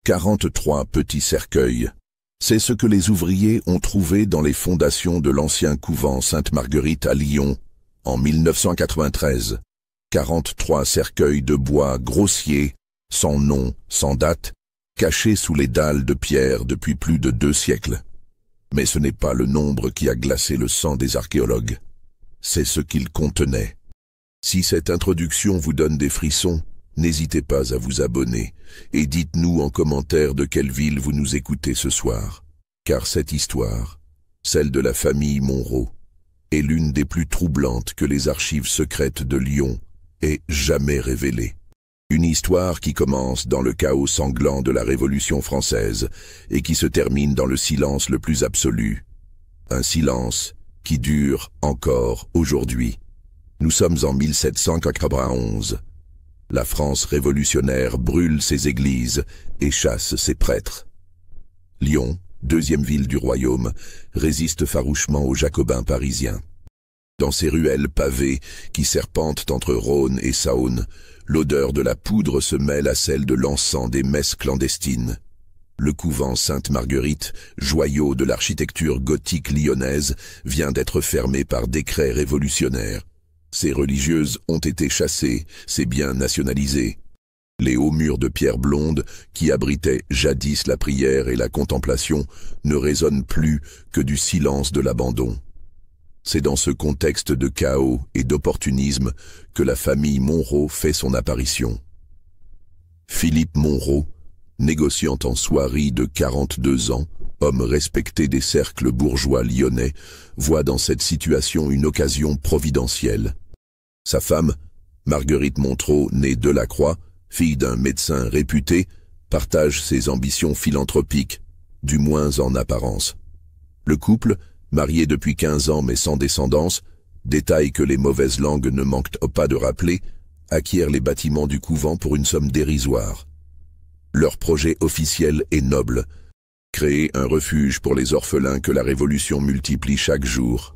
43 petits cercueils. C'est ce que les ouvriers ont trouvé dans les fondations de l'ancien couvent Sainte-Marguerite à Lyon, en 1993. 43 cercueils de bois grossiers, sans nom, sans date, cachés sous les dalles de pierre depuis plus de 2 siècles. Mais ce n'est pas le nombre qui a glacé le sang des archéologues. C'est ce qu'ils contenaient. Si cette introduction vous donne des frissons, n'hésitez pas à vous abonner et dites-nous en commentaire de quelle ville vous nous écoutez ce soir. Car cette histoire, celle de la famille Monro, est l'une des plus troublantes que les archives secrètes de Lyon aient jamais révélées. Une histoire qui commence dans le chaos sanglant de la Révolution française et qui se termine dans le silence le plus absolu. Un silence qui dure encore aujourd'hui. Nous sommes en 1791. La France révolutionnaire brûle ses églises et chasse ses prêtres. Lyon, deuxième ville du royaume, résiste farouchement aux jacobins parisiens. Dans ces ruelles pavées qui serpentent entre Rhône et Saône, l'odeur de la poudre se mêle à celle de l'encens des messes clandestines. Le couvent Sainte-Marguerite, joyau de l'architecture gothique lyonnaise, vient d'être fermé par décret révolutionnaire. Ces religieuses ont été chassées, ses biens nationalisés. Les hauts murs de pierre blonde, qui abritaient jadis la prière et la contemplation, ne résonnent plus que du silence de l'abandon. C'est dans ce contexte de chaos et d'opportunisme que la famille Monro fait son apparition. Philippe Monro, négociant en soierie de 42 ans, homme respecté des cercles bourgeois lyonnais, voit dans cette situation une occasion providentielle. Sa femme, Marguerite Monro, née Delacroix, fille d'un médecin réputé, partage ses ambitions philanthropiques, du moins en apparence. Le couple, marié depuis 15 ans mais sans descendance, détail que les mauvaises langues ne manquent pas de rappeler, acquiert les bâtiments du couvent pour une somme dérisoire. Leur projet officiel est noble, créer un refuge pour les orphelins que la Révolution multiplie chaque jour.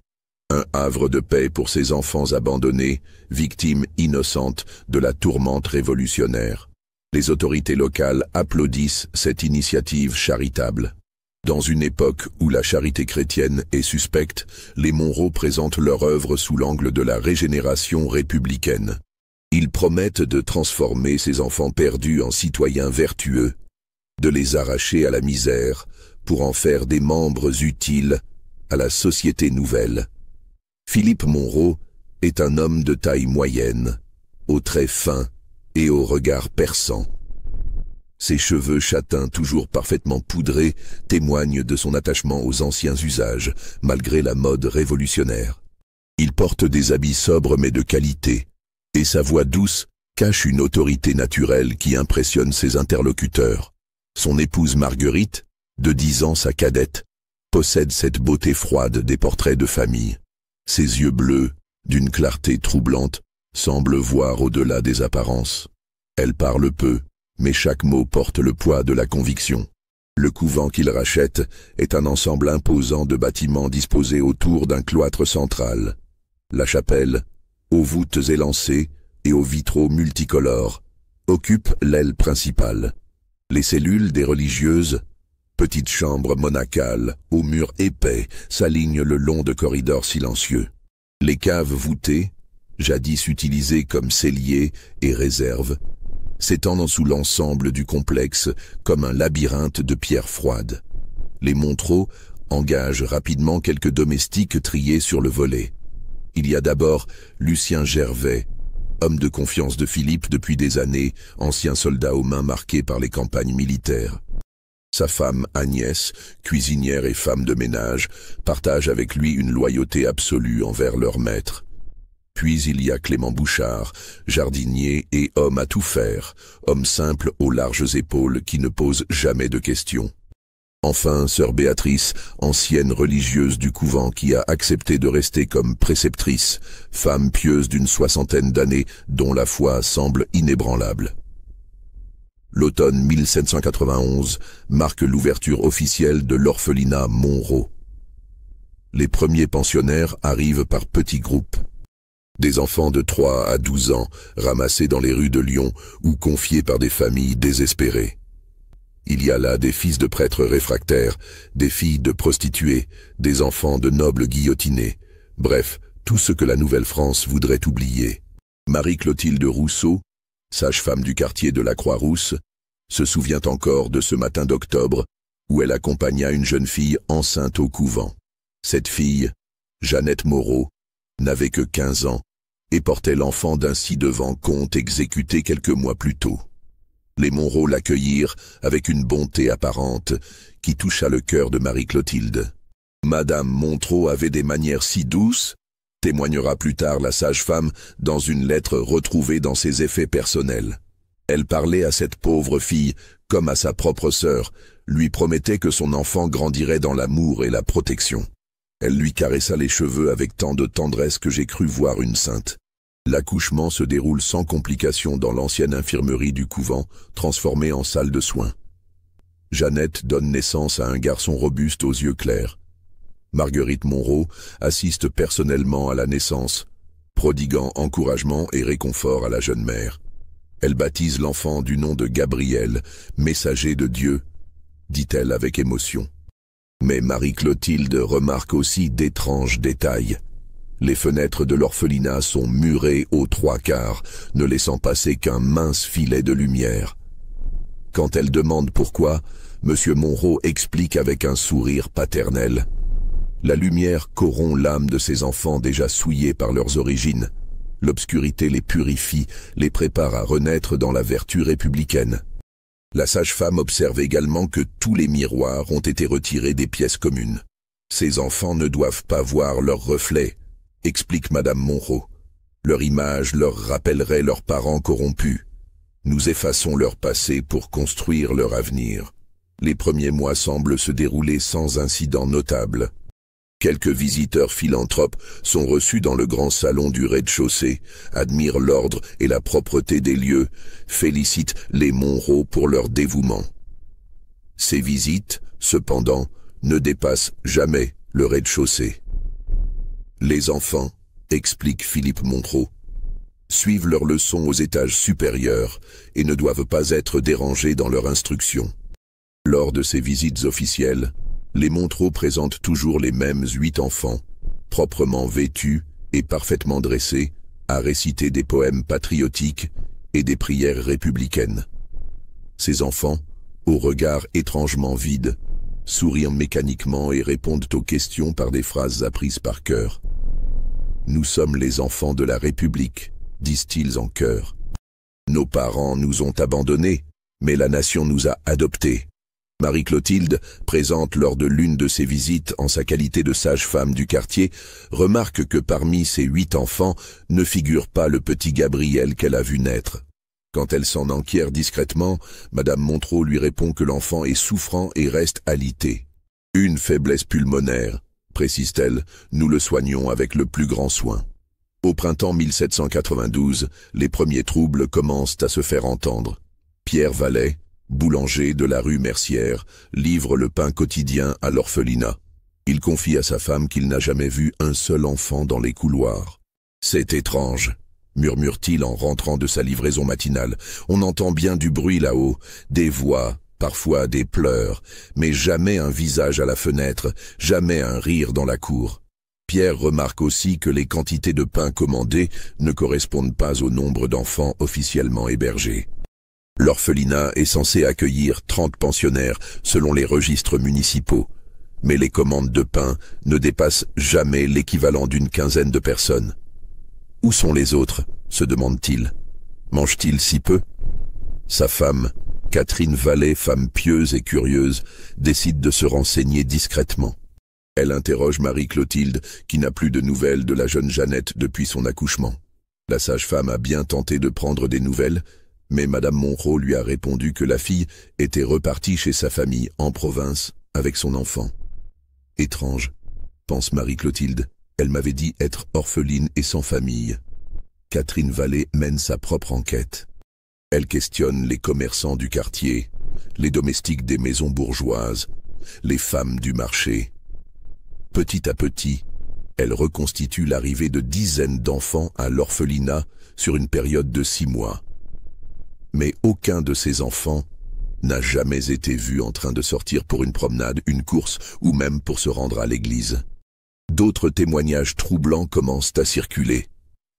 Un havre de paix pour ces enfants abandonnés, victimes innocentes de la tourmente révolutionnaire. Les autorités locales applaudissent cette initiative charitable. Dans une époque où la charité chrétienne est suspecte, les Monro présentent leur œuvre sous l'angle de la régénération républicaine. Ils promettent de transformer ces enfants perdus en citoyens vertueux, de les arracher à la misère pour en faire des membres utiles à la société nouvelle. Philippe Monro est un homme de taille moyenne, aux traits fins et au regard perçant. Ses cheveux châtains toujours parfaitement poudrés témoignent de son attachement aux anciens usages, malgré la mode révolutionnaire. Il porte des habits sobres mais de qualité, et sa voix douce cache une autorité naturelle qui impressionne ses interlocuteurs. Son épouse Marguerite, de 10 ans sa cadette, possède cette beauté froide des portraits de famille. Ses yeux bleus, d'une clarté troublante, semblent voir au-delà des apparences. Elle parle peu, mais chaque mot porte le poids de la conviction. Le couvent qu'il rachète est un ensemble imposant de bâtiments disposés autour d'un cloître central. La chapelle, aux voûtes élancées et aux vitraux multicolores, occupe l'aile principale. Les cellules des religieuses, petites chambres monacales, aux murs épais, s'alignent le long de corridors silencieux. Les caves voûtées, jadis utilisées comme celliers et réserves, s'étendant sous l'ensemble du complexe comme un labyrinthe de pierres froides. Les Monro engagent rapidement quelques domestiques triés sur le volet. Il y a d'abord Lucien Gervais, homme de confiance de Philippe depuis des années, ancien soldat aux mains marquées par les campagnes militaires. Sa femme Agnès, cuisinière et femme de ménage, partage avec lui une loyauté absolue envers leur maître. Puis il y a Clément Bouchard, jardinier et homme à tout faire, homme simple aux larges épaules qui ne pose jamais de questions. Enfin, sœur Béatrice, ancienne religieuse du couvent qui a accepté de rester comme préceptrice, femme pieuse d'une 60aine d'années dont la foi semble inébranlable. L'automne 1791 marque l'ouverture officielle de l'orphelinat Monro. Les premiers pensionnaires arrivent par petits groupes. Des enfants de 3 à 12 ans ramassés dans les rues de Lyon ou confiés par des familles désespérées. Il y a là des fils de prêtres réfractaires, des filles de prostituées, des enfants de nobles guillotinés, bref, tout ce que la Nouvelle-France voudrait oublier. Marie-Clotilde Rousseau, sage-femme du quartier de la Croix-Rousse, se souvient encore de ce matin d'octobre où elle accompagna une jeune fille enceinte au couvent. Cette fille, Jeannette Moreau, n'avait que 15 ans et portait l'enfant d'un ci-devant comte exécuté quelques mois plus tôt. Les Monroe l'accueillirent avec une bonté apparente qui toucha le cœur de Marie-Clotilde. Madame Montrot avait des manières si douces, témoignera plus tard la sage-femme dans une lettre retrouvée dans ses effets personnels. Elle parlait à cette pauvre fille comme à sa propre sœur, lui promettait que son enfant grandirait dans l'amour et la protection. Elle lui caressa les cheveux avec tant de tendresse que j'ai cru voir une sainte. L'accouchement se déroule sans complication dans l'ancienne infirmerie du couvent, transformée en salle de soins. Jeannette donne naissance à un garçon robuste aux yeux clairs. Marguerite Monroe assiste personnellement à la naissance, prodiguant encouragement et réconfort à la jeune mère. Elle baptise l'enfant du nom de Gabriel, messager de Dieu, dit-elle avec émotion. Mais Marie-Clotilde remarque aussi d'étranges détails. Les fenêtres de l'orphelinat sont murées aux 3/4, ne laissant passer qu'un mince filet de lumière. Quand elle demande pourquoi, M. Monroe explique avec un sourire paternel. La lumière corrompt l'âme de ces enfants déjà souillés par leurs origines. L'obscurité les purifie, les prépare à renaître dans la vertu républicaine. La sage-femme observe également que tous les miroirs ont été retirés des pièces communes. Ces enfants ne doivent pas voir leur reflet, explique Madame Monroe. Leur image leur rappellerait leurs parents corrompus. Nous effaçons leur passé pour construire leur avenir. Les premiers mois semblent se dérouler sans incident notable. Quelques visiteurs philanthropes sont reçus dans le grand salon du rez-de-chaussée, admirent l'ordre et la propreté des lieux, félicitent les Monroe pour leur dévouement. Ces visites, cependant, ne dépassent jamais le rez-de-chaussée. Les enfants, explique Philippe Monroe, suivent leurs leçons aux étages supérieurs et ne doivent pas être dérangés dans leur instruction. Lors de ces visites officielles, les Monroe présentent toujours les mêmes 8 enfants, proprement vêtus et parfaitement dressés, à réciter des poèmes patriotiques et des prières républicaines. Ces enfants, au regard étrangement vide, sourient mécaniquement et répondent aux questions par des phrases apprises par cœur. « Nous sommes les enfants de la République », disent-ils en chœur. « Nos parents nous ont abandonnés, mais la nation nous a adoptés. » Marie-Clotilde, présente lors de l'une de ses visites en sa qualité de sage-femme du quartier, remarque que parmi ces 8 enfants ne figure pas le petit Gabriel qu'elle a vu naître. Quand elle s'en enquiert discrètement, Madame Montrot lui répond que l'enfant est souffrant et reste alité. « Une faiblesse pulmonaire », précise-t-elle, « nous le soignons avec le plus grand soin. » Au printemps 1792, les premiers troubles commencent à se faire entendre. Pierre Vallet, boulanger de la rue Mercière, livre le pain quotidien à l'orphelinat. Il confie à sa femme qu'il n'a jamais vu un seul enfant dans les couloirs. « C'est étrange », murmure-t-il en rentrant de sa livraison matinale. « On entend bien du bruit là-haut, des voix, parfois des pleurs, mais jamais un visage à la fenêtre, jamais un rire dans la cour. » Pierre remarque aussi que les quantités de pain commandées ne correspondent pas au nombre d'enfants officiellement hébergés. L'orphelinat est censé accueillir 30 pensionnaires selon les registres municipaux, mais les commandes de pain ne dépassent jamais l'équivalent d'une quinzaine de personnes. Où sont les autres, se demande-t-il. Mangent-ils si peu? Sa femme, Catherine Vallet, femme pieuse et curieuse, décide de se renseigner discrètement. Elle interroge Marie-Clotilde, qui n'a plus de nouvelles de la jeune Jeannette depuis son accouchement. La sage-femme a bien tenté de prendre des nouvelles, mais Madame Monroe lui a répondu que la fille était repartie chez sa famille en province avec son enfant. Étrange, pense Marie-Clotilde, elle m'avait dit être orpheline et sans famille. Catherine Vallet mène sa propre enquête. Elle questionne les commerçants du quartier, les domestiques des maisons bourgeoises, les femmes du marché. Petit à petit, elle reconstitue l'arrivée de dizaines d'enfants à l'orphelinat sur une période de 6 mois. Mais aucun de ces enfants n'a jamais été vu en train de sortir pour une promenade, une course ou même pour se rendre à l'église. D'autres témoignages troublants commencent à circuler.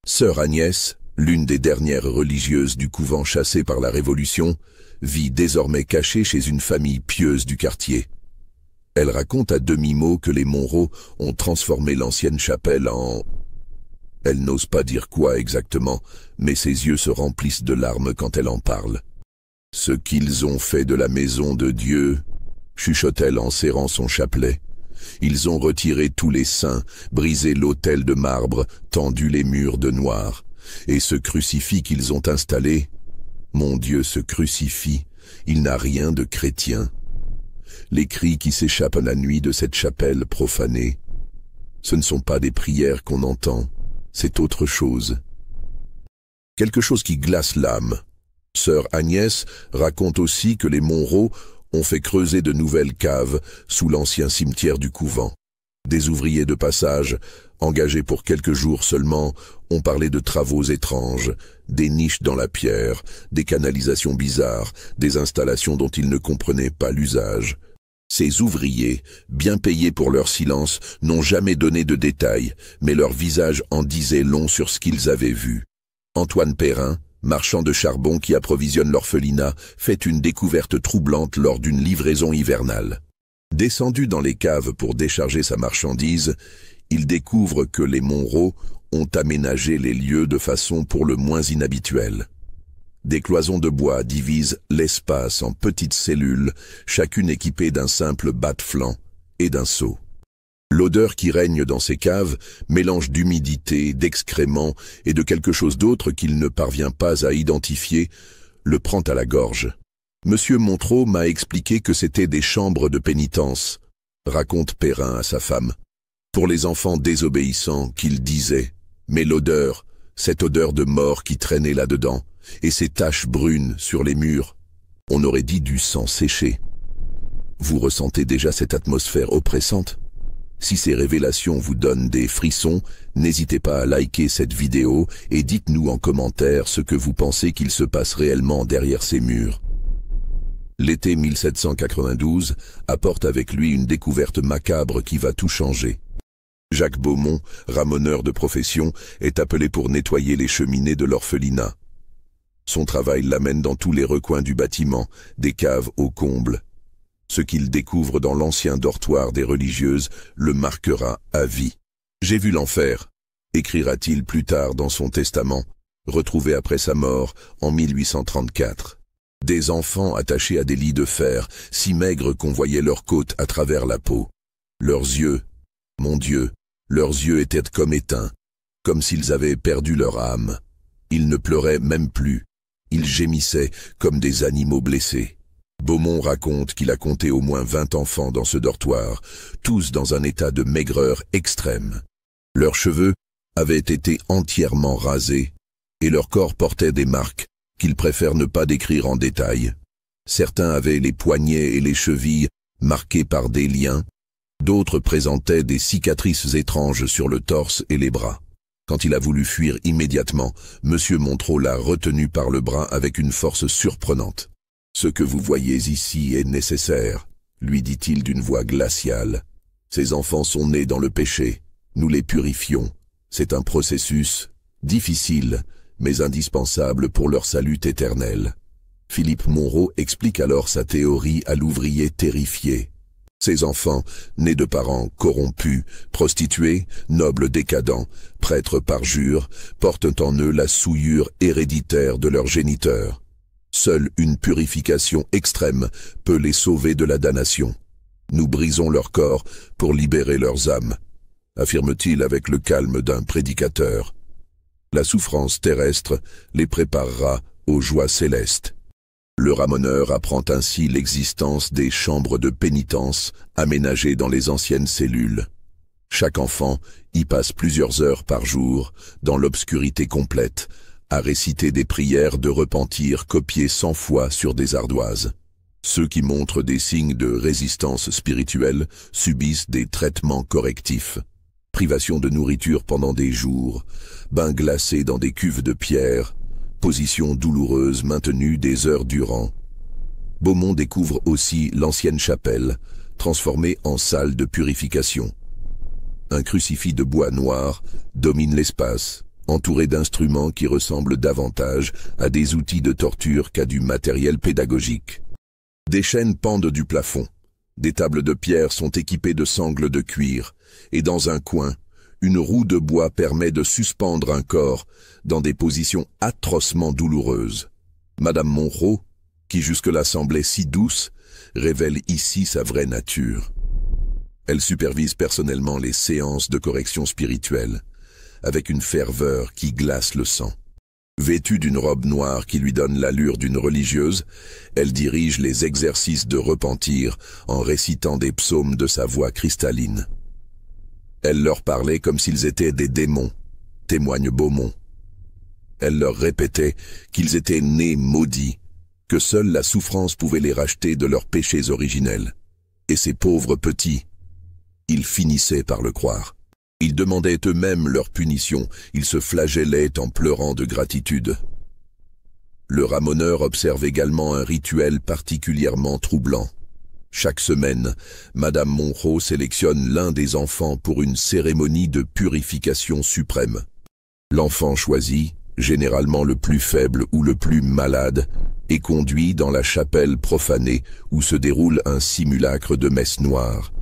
Sœur Agnès, l'une des dernières religieuses du couvent chassée par la Révolution, vit désormais cachée chez une famille pieuse du quartier. Elle raconte à demi-mot que les Monroe ont transformé l'ancienne chapelle en... Elle n'ose pas dire quoi exactement, mais ses yeux se remplissent de larmes quand elle en parle. « Ce qu'ils ont fait de la maison de Dieu, » chuchote-t-elle en serrant son chapelet. « Ils ont retiré tous les saints, brisé l'autel de marbre, tendu les murs de noir. Et ce crucifix qu'ils ont installé, mon Dieu, ce crucifix, il n'a rien de chrétien. Les cris qui s'échappent la nuit de cette chapelle profanée, ce ne sont pas des prières qu'on entend, c'est autre chose. Quelque chose qui glace l'âme. Sœur Agnès raconte aussi que les Monroe ont fait creuser de nouvelles caves sous l'ancien cimetière du couvent. Des ouvriers de passage, engagés pour quelques jours seulement, ont parlé de travaux étranges, des niches dans la pierre, des canalisations bizarres, des installations dont ils ne comprenaient pas l'usage. Ces ouvriers, bien payés pour leur silence, n'ont jamais donné de détails, mais leur visage en disait long sur ce qu'ils avaient vu. Antoine Perrin, marchand de charbon qui approvisionne l'orphelinat, fait une découverte troublante lors d'une livraison hivernale. Descendu dans les caves pour décharger sa marchandise, il découvre que les Monroe ont aménagé les lieux de façon pour le moins inhabituelle. Des cloisons de bois divisent l'espace en petites cellules, chacune équipée d'un simple bas-de-flanc et d'un seau. L'odeur qui règne dans ces caves, mélange d'humidité, d'excréments et de quelque chose d'autre qu'il ne parvient pas à identifier, le prend à la gorge. Monsieur Monroe m'a expliqué que c'étaient des chambres de pénitence, raconte Perrin à sa femme. Pour les enfants désobéissants, qu'il disait, mais l'odeur, cette odeur de mort qui traînait là-dedans, et ces taches brunes sur les murs, on aurait dit du sang séché. Vous ressentez déjà cette atmosphère oppressante? Si ces révélations vous donnent des frissons, n'hésitez pas à liker cette vidéo et dites-nous en commentaire ce que vous pensez qu'il se passe réellement derrière ces murs. L'été 1792 apporte avec lui une découverte macabre qui va tout changer. Jacques Beaumont, ramoneur de profession, est appelé pour nettoyer les cheminées de l'orphelinat. Son travail l'amène dans tous les recoins du bâtiment, des caves aux combles. Ce qu'il découvre dans l'ancien dortoir des religieuses le marquera à vie. « J'ai vu l'enfer », écrira-t-il plus tard dans son testament, retrouvé après sa mort en 1834. Des enfants attachés à des lits de fer, si maigres qu'on voyait leurs côtes à travers la peau. Leurs yeux, mon Dieu, leurs yeux étaient comme éteints, comme s'ils avaient perdu leur âme. Ils ne pleuraient même plus, ils gémissaient comme des animaux blessés. Beaumont raconte qu'il a compté au moins 20 enfants dans ce dortoir, tous dans un état de maigreur extrême. Leurs cheveux avaient été entièrement rasés, et leur corps portait des marques qu'il préfère ne pas décrire en détail. Certains avaient les poignets et les chevilles marqués par des liens, d'autres présentaient des cicatrices étranges sur le torse et les bras. Quand il a voulu fuir immédiatement, Monsieur Monroe l'a retenu par le bras avec une force surprenante. « Ce que vous voyez ici est nécessaire, » lui dit-il d'une voix glaciale. « Ces enfants sont nés dans le péché, nous les purifions. C'est un processus difficile, mais indispensable pour leur salut éternel. » Philippe Monroe explique alors sa théorie à l'ouvrier terrifié. Ces enfants, nés de parents corrompus, prostitués, nobles décadents, prêtres parjures, portent en eux la souillure héréditaire de leurs géniteurs. Seule une purification extrême peut les sauver de la damnation. Nous brisons leur corps pour libérer leurs âmes, affirme-t-il avec le calme d'un prédicateur. La souffrance terrestre les préparera aux joies célestes. Le ramoneur apprend ainsi l'existence des chambres de pénitence aménagées dans les anciennes cellules. Chaque enfant y passe plusieurs heures par jour, dans l'obscurité complète, à réciter des prières de repentir copiées 100 fois sur des ardoises. Ceux qui montrent des signes de résistance spirituelle subissent des traitements correctifs. Privation de nourriture pendant des jours, bains glacés dans des cuves de pierre, position douloureuse maintenue des heures durant. Beaumont découvre aussi l'ancienne chapelle, transformée en salle de purification. Un crucifix de bois noir domine l'espace, entouré d'instruments qui ressemblent davantage à des outils de torture qu'à du matériel pédagogique. Des chaînes pendent du plafond, des tables de pierre sont équipées de sangles de cuir, et dans un coin, une roue de bois permet de suspendre un corps dans des positions atrocement douloureuses. Madame Monro, qui jusque-là semblait si douce, révèle ici sa vraie nature. Elle supervise personnellement les séances de correction spirituelle, avec une ferveur qui glace le sang. Vêtue d'une robe noire qui lui donne l'allure d'une religieuse, elle dirige les exercices de repentir en récitant des psaumes de sa voix cristalline. Elle leur parlait comme s'ils étaient des démons, témoigne Beaumont. Elle leur répétait qu'ils étaient nés maudits, que seule la souffrance pouvait les racheter de leurs péchés originels. Et ces pauvres petits, ils finissaient par le croire. Ils demandaient eux-mêmes leur punition, ils se flagellaient en pleurant de gratitude. Le ramoneur observe également un rituel particulièrement troublant. Chaque semaine, Madame Monro sélectionne l'un des enfants pour une cérémonie de purification suprême. L'enfant choisi, généralement le plus faible ou le plus malade, est conduit dans la chapelle profanée où se déroule un simulacre de messe noire.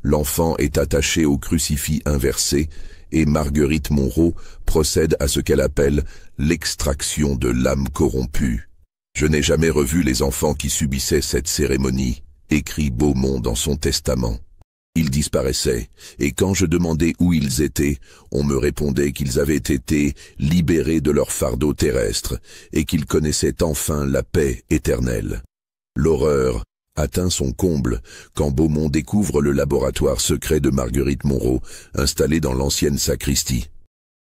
L'enfant est attaché au crucifix inversé et Marguerite Monro procède à ce qu'elle appelle l'extraction de l'âme corrompue. Je n'ai jamais revu les enfants qui subissaient cette cérémonie, écrit Beaumont dans son testament. Ils disparaissaient, et quand je demandais où ils étaient, on me répondait qu'ils avaient été libérés de leur fardeau terrestre et qu'ils connaissaient enfin la paix éternelle. L'horreur atteint son comble quand Beaumont découvre le laboratoire secret de Marguerite Monro, installé dans l'ancienne sacristie.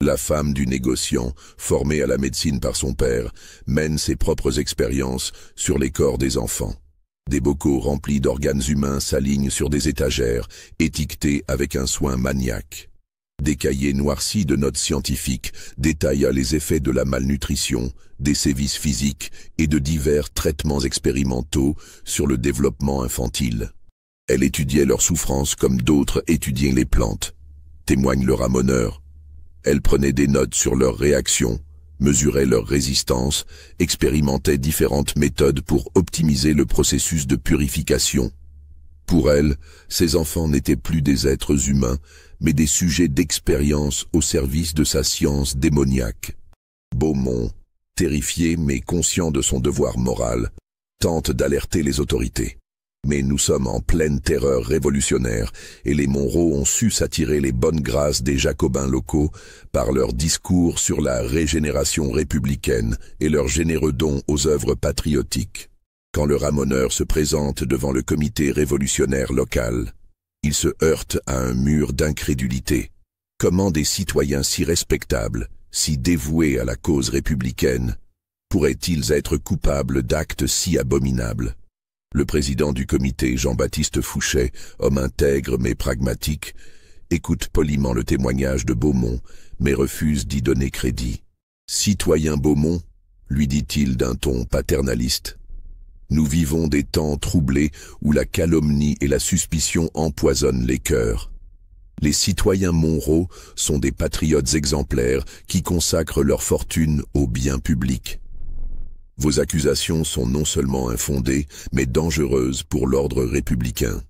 La femme du négociant, formée à la médecine par son père, mène ses propres expériences sur les corps des enfants. Des bocaux remplis d'organes humains s'alignent sur des étagères, étiquetés avec un soin maniaque. Des cahiers noircis de notes scientifiques détaillent les effets de la malnutrition, des sévices physiques et de divers traitements expérimentaux sur le développement infantile. Elle étudiait leurs souffrances comme d'autres étudiaient les plantes, témoigne le ramoneur. Elle prenait des notes sur leurs réactions, mesurait leur résistance, expérimentait différentes méthodes pour optimiser le processus de purification. Pour elle, ces enfants n'étaient plus des êtres humains, mais des sujets d'expérience au service de sa science démoniaque. Beaumont, terrifié mais conscient de son devoir moral, tente d'alerter les autorités. Mais nous sommes en pleine terreur révolutionnaire et les Monro ont su s'attirer les bonnes grâces des jacobins locaux par leurs discours sur la régénération républicaine et leurs généreux dons aux œuvres patriotiques. Quand le ramoneur se présente devant le comité révolutionnaire local, il se heurte à un mur d'incrédulité. Comment des citoyens si respectables, si dévoués à la cause républicaine, pourraient-ils être coupables d'actes si abominables ? Le président du comité, Jean-Baptiste Fouchet, homme intègre mais pragmatique, écoute poliment le témoignage de Beaumont, mais refuse d'y donner crédit. « Citoyen Beaumont, lui dit-il d'un ton paternaliste, nous vivons des temps troublés où la calomnie et la suspicion empoisonnent les cœurs. Les citoyens Monro sont des patriotes exemplaires qui consacrent leur fortune au bien public. Vos accusations sont non seulement infondées, mais dangereuses pour l'ordre républicain.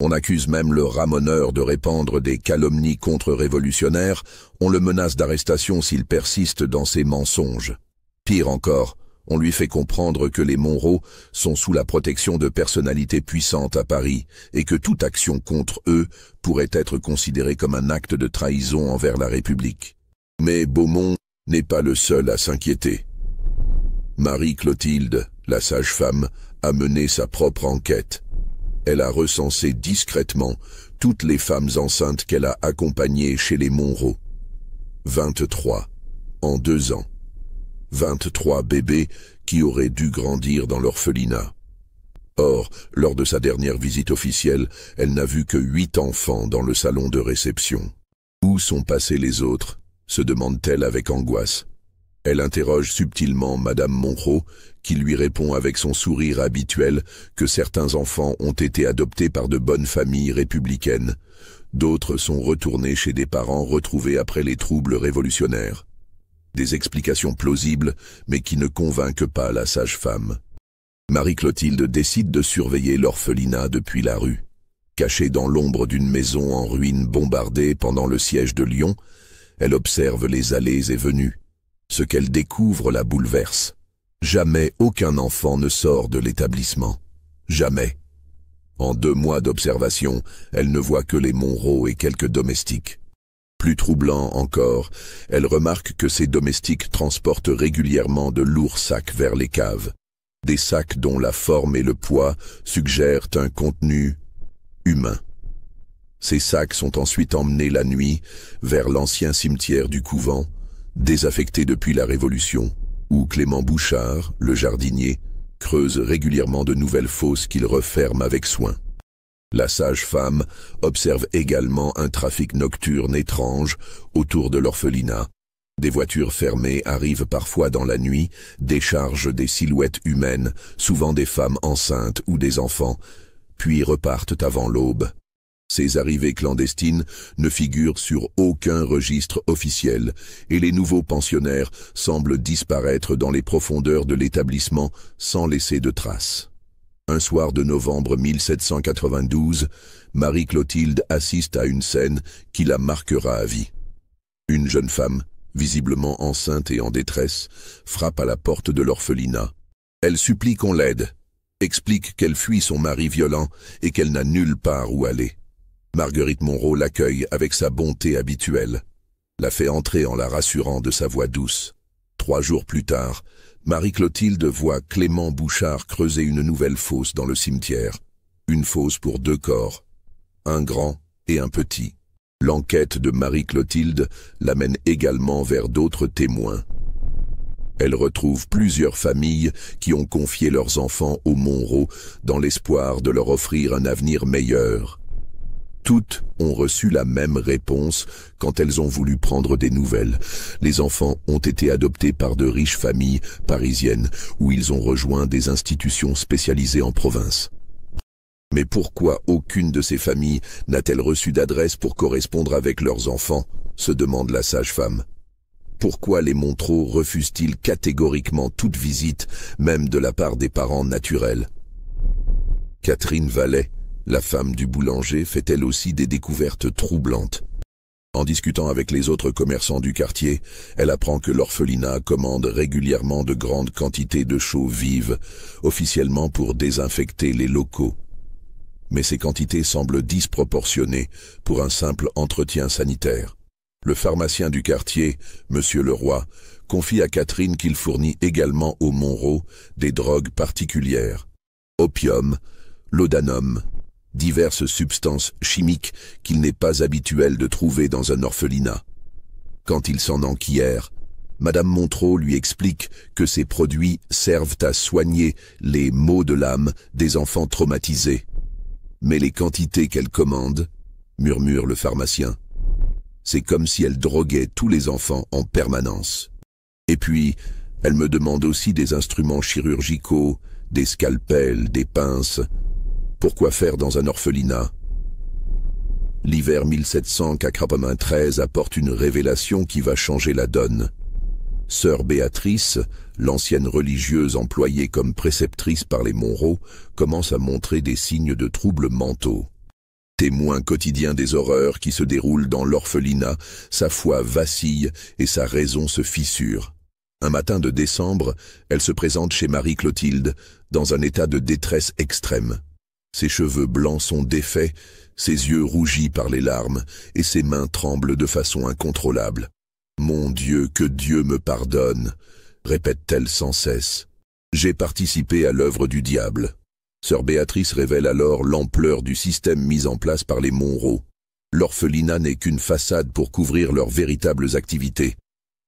On accuse même le ramoneur de répandre des calomnies contre-révolutionnaires, on le menace d'arrestation s'il persiste dans ses mensonges. Pire encore, on lui fait comprendre que les Monro sont sous la protection de personnalités puissantes à Paris et que toute action contre eux pourrait être considérée comme un acte de trahison envers la République. Mais Beaumont n'est pas le seul à s'inquiéter. Marie-Clotilde, la sage-femme, a mené sa propre enquête. Elle a recensé discrètement toutes les femmes enceintes qu'elle a accompagnées chez les Monro. 23, en 2 ans. 23 bébés qui auraient dû grandir dans l'orphelinat. Or, lors de sa dernière visite officielle, elle n'a vu que 8 enfants dans le salon de réception. Où sont passés les autres ? Se demande-t-elle avec angoisse. Elle interroge subtilement Madame Monro, qui lui répond avec son sourire habituel que certains enfants ont été adoptés par de bonnes familles républicaines. D'autres sont retournés chez des parents retrouvés après les troubles révolutionnaires. Des explications plausibles, mais qui ne convainquent pas la sage-femme. Marie-Clotilde décide de surveiller l'orphelinat depuis la rue. Cachée dans l'ombre d'une maison en ruine bombardée pendant le siège de Lyon, elle observe les allées et venues. Ce qu'elle découvre la bouleverse. Jamais aucun enfant ne sort de l'établissement. Jamais. En 2 mois d'observation, elle ne voit que les Monro et quelques domestiques. Plus troublant encore, elle remarque que ces domestiques transportent régulièrement de lourds sacs vers les caves. Des sacs dont la forme et le poids suggèrent un contenu humain. Ces sacs sont ensuite emmenés la nuit vers l'ancien cimetière du couvent, désaffecté depuis la Révolution, où Clément Bouchard, le jardinier, creuse régulièrement de nouvelles fosses qu'il referme avec soin. La sage-femme observe également un trafic nocturne étrange autour de l'orphelinat. Des voitures fermées arrivent parfois dans la nuit, déchargent des silhouettes humaines, souvent des femmes enceintes ou des enfants, puis repartent avant l'aube. Ces arrivées clandestines ne figurent sur aucun registre officiel et les nouveaux pensionnaires semblent disparaître dans les profondeurs de l'établissement sans laisser de traces. Un soir de novembre 1792, Marie-Clotilde assiste à une scène qui la marquera à vie. Une jeune femme, visiblement enceinte et en détresse, frappe à la porte de l'orphelinat. Elle supplie qu'on l'aide, explique qu'elle fuit son mari violent et qu'elle n'a nulle part où aller. Marguerite Monro l'accueille avec sa bonté habituelle, la fait entrer en la rassurant de sa voix douce. 3 jours plus tard, Marie-Clotilde voit Clément Bouchard creuser une nouvelle fosse dans le cimetière. Une fosse pour 2 corps, un grand et un petit. L'enquête de Marie-Clotilde l'amène également vers d'autres témoins. Elle retrouve plusieurs familles qui ont confié leurs enfants aux Monro dans l'espoir de leur offrir un avenir meilleur. Toutes ont reçu la même réponse quand elles ont voulu prendre des nouvelles. Les enfants ont été adoptés par de riches familles parisiennes où ils ont rejoint des institutions spécialisées en province. Mais pourquoi aucune de ces familles n'a-t-elle reçu d'adresse pour correspondre avec leurs enfants, se demande la sage-femme. Pourquoi les Monro refusent-ils catégoriquement toute visite, même de la part des parents naturels? Catherine Vallet, la femme du boulanger, fait elle aussi des découvertes troublantes. En discutant avec les autres commerçants du quartier, elle apprend que l'orphelinat commande régulièrement de grandes quantités de chaux vives, officiellement pour désinfecter les locaux. Mais ces quantités semblent disproportionnées pour un simple entretien sanitaire. Le pharmacien du quartier, Monsieur Leroy, confie à Catherine qu'il fournit également aux Monro des drogues particulières. Opium, laudanum, diverses substances chimiques qu'il n'est pas habituel de trouver dans un orphelinat. Quand il s'en enquiert, Madame Monro lui explique que ces produits servent à soigner les maux de l'âme des enfants traumatisés. Mais les quantités qu'elle commande, murmure le pharmacien, c'est comme si elle droguait tous les enfants en permanence. Et puis, elle me demande aussi des instruments chirurgicaux, des scalpels, des pinces. Pourquoi faire dans un orphelinat? L'hiver 1793 apporte une révélation qui va changer la donne. Sœur Béatrice, l'ancienne religieuse employée comme préceptrice par les Monro, commence à montrer des signes de troubles mentaux. Témoin quotidien des horreurs qui se déroulent dans l'orphelinat, sa foi vacille et sa raison se fissure. Un matin de décembre, elle se présente chez Marie-Clotilde, dans un état de détresse extrême. Ses cheveux blancs sont défaits, ses yeux rougis par les larmes, et ses mains tremblent de façon incontrôlable. « Mon Dieu, que Dieu me pardonne !» répète-t-elle sans cesse. « J'ai participé à l'œuvre du diable. » Sœur Béatrice révèle alors l'ampleur du système mis en place par les Monro. L'orphelinat n'est qu'une façade pour couvrir leurs véritables activités.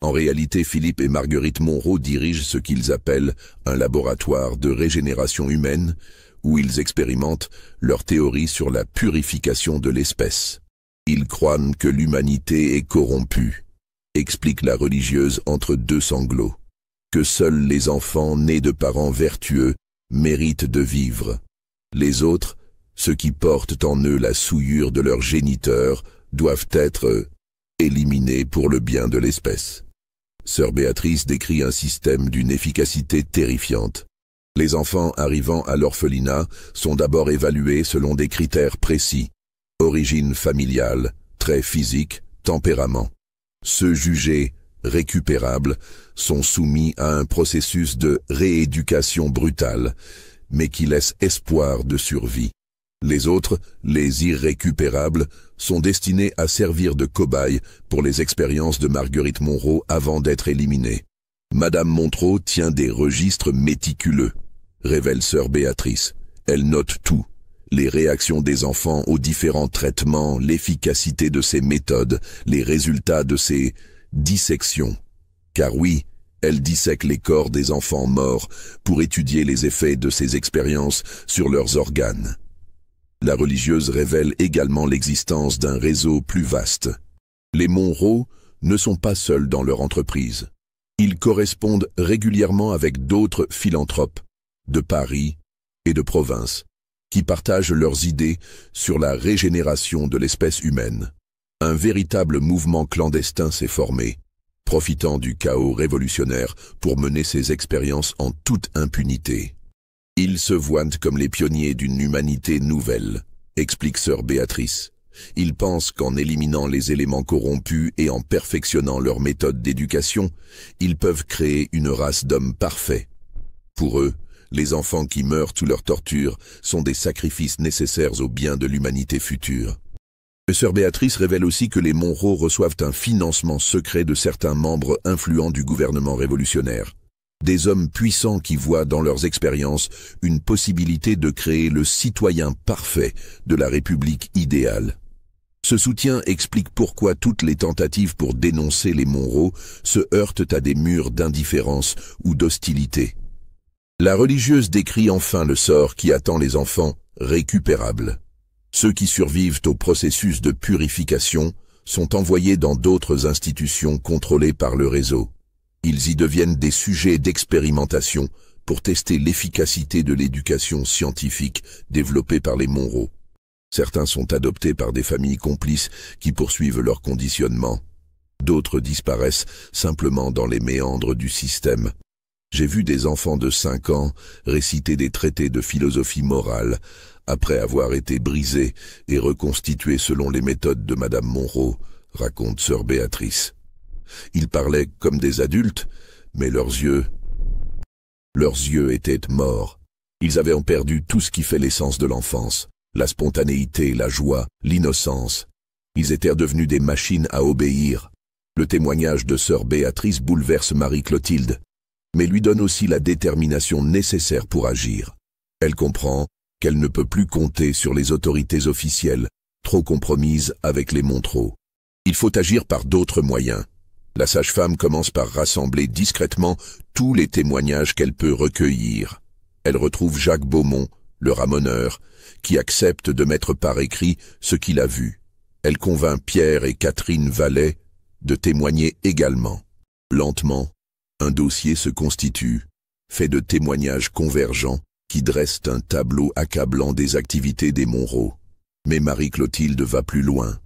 En réalité, Philippe et Marguerite Monro dirigent ce qu'ils appellent un laboratoire de régénération humaine, où ils expérimentent leur théorie sur la purification de l'espèce. Ils croient que l'humanité est corrompue explique la religieuse entre deux sanglots, que seuls les enfants nés de parents vertueux méritent de vivre. Les autres, ceux qui portent en eux la souillure de leurs géniteurs, doivent être éliminés pour le bien de l'espèce. Sœur Béatrice décrit un système d'une efficacité terrifiante. Les enfants arrivant à l'orphelinat sont d'abord évalués selon des critères précis: origine familiale, traits physiques, tempérament. Ceux jugés récupérables sont soumis à un processus de rééducation brutale, mais qui laisse espoir de survie. Les autres, les irrécupérables, sont destinés à servir de cobayes pour les expériences de Marguerite Monroe avant d'être éliminés. Madame Monroe tient des registres méticuleux, révèle sœur Béatrice. Elle note tout: les réactions des enfants aux différents traitements, l'efficacité de ses méthodes, les résultats de ses dissections. Car oui, elle dissèque les corps des enfants morts pour étudier les effets de ces expériences sur leurs organes. La religieuse révèle également l'existence d'un réseau plus vaste. Les Monroe ne sont pas seuls dans leur entreprise. Ils correspondent régulièrement avec d'autres philanthropes de Paris et de province qui partagent leurs idées sur la régénération de l'espèce humaine. Un véritable mouvement clandestin s'est formé, profitant du chaos révolutionnaire pour mener ses expériences en toute impunité. Ils se voient comme les pionniers d'une humanité nouvelle, explique sœur Béatrice. Ils pensent qu'en éliminant les éléments corrompus et en perfectionnant leur méthode d'éducation, ils peuvent créer une race d'hommes parfaits. Pour eux, les enfants qui meurent sous leur torture sont des sacrifices nécessaires au bien de l'humanité future. Sœur Béatrice révèle aussi que les Monroe reçoivent un financement secret de certains membres influents du gouvernement révolutionnaire. Des hommes puissants qui voient dans leurs expériences une possibilité de créer le citoyen parfait de la République idéale. Ce soutien explique pourquoi toutes les tentatives pour dénoncer les Monroe se heurtent à des murs d'indifférence ou d'hostilité. La religieuse décrit enfin le sort qui attend les enfants récupérables. Ceux qui survivent au processus de purification sont envoyés dans d'autres institutions contrôlées par le réseau. Ils y deviennent des sujets d'expérimentation pour tester l'efficacité de l'éducation scientifique développée par les Monroe. Certains sont adoptés par des familles complices qui poursuivent leur conditionnement. D'autres disparaissent simplement dans les méandres du système. J'ai vu des enfants de 5 ans réciter des traités de philosophie morale après avoir été brisés et reconstitués selon les méthodes de Madame Monroe, raconte sœur Béatrice. Ils parlaient comme des adultes, mais leurs yeux étaient morts. Ils avaient perdu tout ce qui fait l'essence de l'enfance, la spontanéité, la joie, l'innocence. Ils étaient devenus des machines à obéir. Le témoignage de sœur Béatrice bouleverse Marie-Clotilde, mais lui donne aussi la détermination nécessaire pour agir. Elle comprend qu'elle ne peut plus compter sur les autorités officielles, trop compromises avec les Monroe. Il faut agir par d'autres moyens. La sage-femme commence par rassembler discrètement tous les témoignages qu'elle peut recueillir. Elle retrouve Jacques Beaumont, le ramoneur, qui accepte de mettre par écrit ce qu'il a vu. Elle convainc Pierre et Catherine Vallet de témoigner également. Lentement, un dossier se constitue, fait de témoignages convergents qui dressent un tableau accablant des activités des Monroe. Mais Marie-Clotilde va plus loin.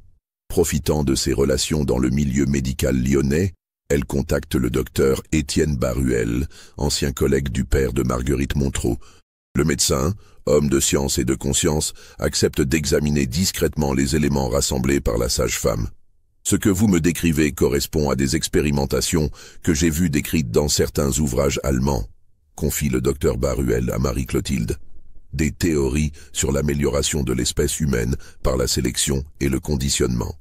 Profitant de ses relations dans le milieu médical lyonnais, elle contacte le docteur Étienne Baruel, ancien collègue du père de Marguerite Monroe. Le médecin, homme de science et de conscience, accepte d'examiner discrètement les éléments rassemblés par la sage-femme. Ce que vous me décrivez correspond à des expérimentations que j'ai vues décrites dans certains ouvrages allemands, confie le docteur Baruel à Marie-Clotilde. Des théories sur l'amélioration de l'espèce humaine par la sélection et le conditionnement.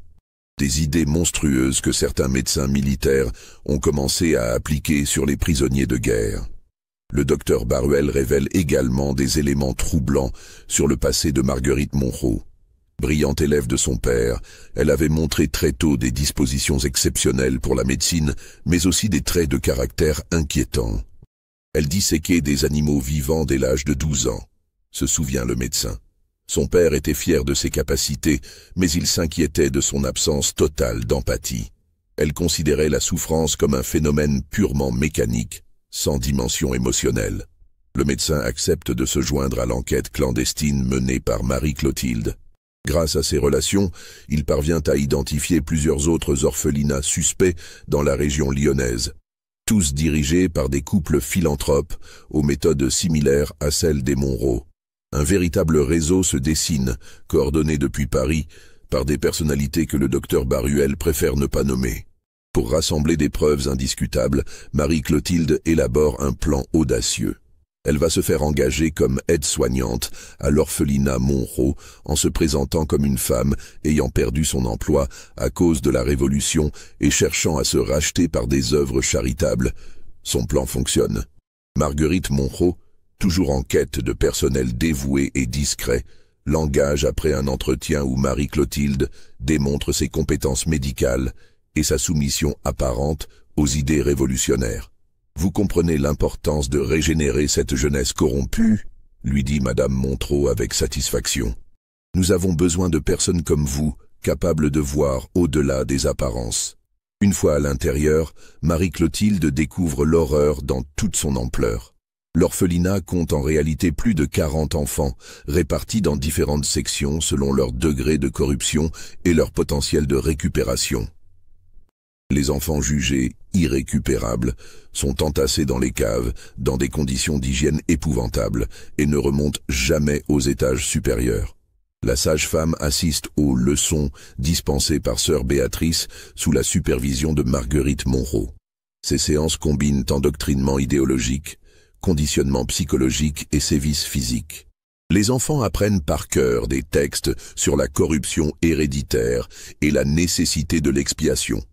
Des idées monstrueuses que certains médecins militaires ont commencé à appliquer sur les prisonniers de guerre. Le docteur Baruel révèle également des éléments troublants sur le passé de Marguerite Monroe. Brillante élève de son père, elle avait montré très tôt des dispositions exceptionnelles pour la médecine, mais aussi des traits de caractère inquiétants. Elle disséquait des animaux vivants dès l'âge de 12 ans, se souvient le médecin. Son père était fier de ses capacités, mais il s'inquiétait de son absence totale d'empathie. Elle considérait la souffrance comme un phénomène purement mécanique, sans dimension émotionnelle. Le médecin accepte de se joindre à l'enquête clandestine menée par Marie-Clotilde. Grâce à ses relations, il parvient à identifier plusieurs autres orphelinats suspects dans la région lyonnaise, tous dirigés par des couples philanthropes aux méthodes similaires à celles des Monroe. Un véritable réseau se dessine, coordonné depuis Paris, par des personnalités que le docteur Baruel préfère ne pas nommer. Pour rassembler des preuves indiscutables, Marie-Clotilde élabore un plan audacieux. Elle va se faire engager comme aide-soignante à l'orphelinat Monroe en se présentant comme une femme ayant perdu son emploi à cause de la Révolution et cherchant à se racheter par des œuvres charitables. Son plan fonctionne. Marguerite Monroe, toujours en quête de personnel dévoué et discret, l'engage après un entretien où Marie-Clotilde démontre ses compétences médicales et sa soumission apparente aux idées révolutionnaires. Vous comprenez l'importance de régénérer cette jeunesse corrompue, lui dit Madame Monroe avec satisfaction. Nous avons besoin de personnes comme vous, capables de voir au-delà des apparences. Une fois à l'intérieur, Marie-Clotilde découvre l'horreur dans toute son ampleur. L'orphelinat compte en réalité plus de 40 enfants, répartis dans différentes sections selon leur degré de corruption et leur potentiel de récupération. Les enfants jugés irrécupérables sont entassés dans les caves, dans des conditions d'hygiène épouvantables, et ne remontent jamais aux étages supérieurs. La sage-femme assiste aux leçons dispensées par sœur Béatrice sous la supervision de Marguerite Monroe. Ces séances combinent endoctrinement idéologique, conditionnement psychologique et sévices physiques. Les enfants apprennent par cœur des textes sur la corruption héréditaire et la nécessité de l'expiation,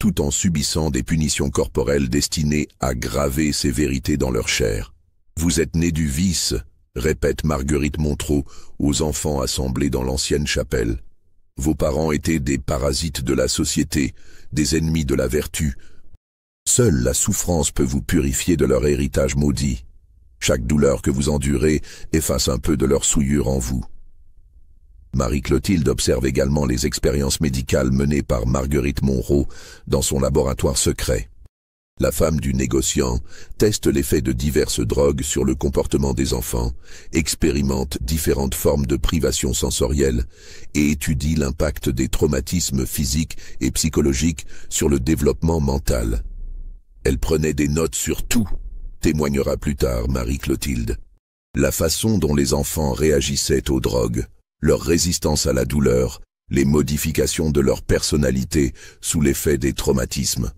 tout en subissant des punitions corporelles destinées à graver ces vérités dans leur chair. « Vous êtes nés du vice », répète Marguerite Monroe aux enfants assemblés dans l'ancienne chapelle. « Vos parents étaient des parasites de la société, des ennemis de la vertu. Seule la souffrance peut vous purifier de leur héritage maudit. Chaque douleur que vous endurez efface un peu de leur souillure en vous. » Marie-Clotilde observe également les expériences médicales menées par Marguerite Monroe dans son laboratoire secret. La femme du négociant teste l'effet de diverses drogues sur le comportement des enfants, expérimente différentes formes de privation sensorielle et étudie l'impact des traumatismes physiques et psychologiques sur le développement mental. Elle prenait des notes sur tout, témoignera plus tard Marie-Clotilde. La façon dont les enfants réagissaient aux drogues, leur résistance à la douleur, les modifications de leur personnalité sous l'effet des traumatismes.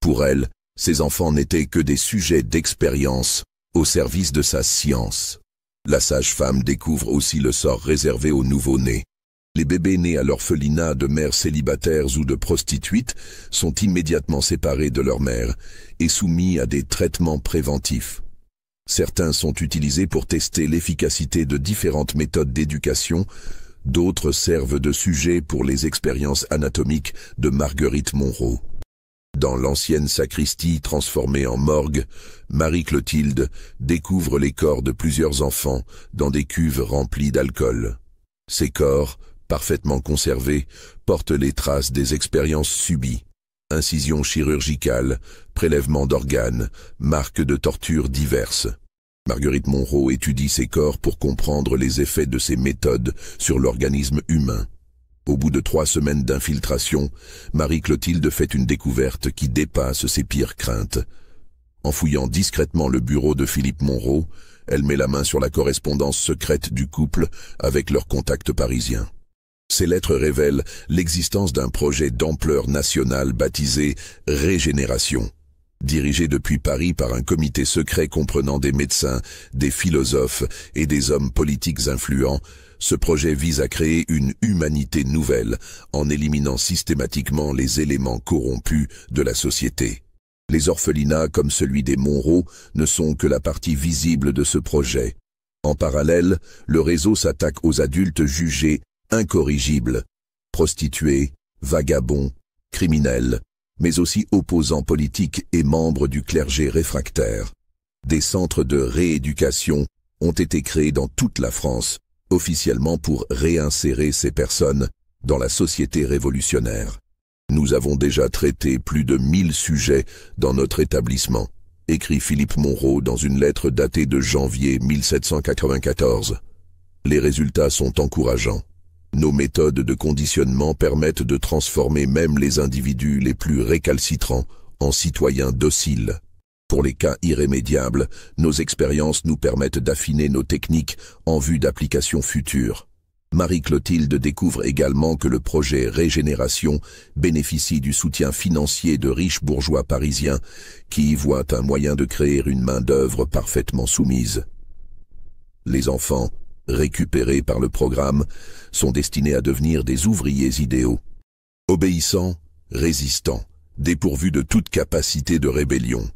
Pour elle, ces enfants n'étaient que des sujets d'expérience au service de sa science. La sage-femme découvre aussi le sort réservé aux nouveau-nés. Les bébés nés à l'orphelinat de mères célibataires ou de prostituées sont immédiatement séparés de leur mère et soumis à des traitements préventifs. Certains sont utilisés pour tester l'efficacité de différentes méthodes d'éducation, d'autres servent de sujet pour les expériences anatomiques de Marguerite Monroe. Dans l'ancienne sacristie transformée en morgue, Marie-Clotilde découvre les corps de plusieurs enfants dans des cuves remplies d'alcool. Ces corps, parfaitement conservés, portent les traces des expériences subies. Incisions chirurgicales, prélèvements d'organes, marques de torture diverses. Marguerite Monroe étudie ces corps pour comprendre les effets de ces méthodes sur l'organisme humain. Au bout de 3 semaines d'infiltration, Marie-Clotilde fait une découverte qui dépasse ses pires craintes. En fouillant discrètement le bureau de Philippe Monroe, elle met la main sur la correspondance secrète du couple avec leurs contacts parisiens. Ces lettres révèlent l'existence d'un projet d'ampleur nationale baptisé « Régénération ». Dirigé depuis Paris par un comité secret comprenant des médecins, des philosophes et des hommes politiques influents, ce projet vise à créer une humanité nouvelle en éliminant systématiquement les éléments corrompus de la société. Les orphelinats comme celui des Monroe ne sont que la partie visible de ce projet. En parallèle, le réseau s'attaque aux adultes jugés incorrigibles, prostituées, vagabonds, criminels, mais aussi opposants politiques et membres du clergé réfractaire. Des centres de rééducation ont été créés dans toute la France, officiellement pour réinsérer ces personnes dans la société révolutionnaire. Nous avons déjà traité plus de 1000 sujets dans notre établissement, écrit Philippe Monroe dans une lettre datée de janvier 1794. Les résultats sont encourageants. Nos méthodes de conditionnement permettent de transformer même les individus les plus récalcitrants en citoyens dociles. Pour les cas irrémédiables, nos expériences nous permettent d'affiner nos techniques en vue d'applications futures. Marie-Clotilde découvre également que le projet Régénération bénéficie du soutien financier de riches bourgeois parisiens qui y voient un moyen de créer une main-d'œuvre parfaitement soumise. Les enfants, récupérés par le programme, sont destinés à devenir des ouvriers idéaux, obéissants, résistants, dépourvus de toute capacité de rébellion.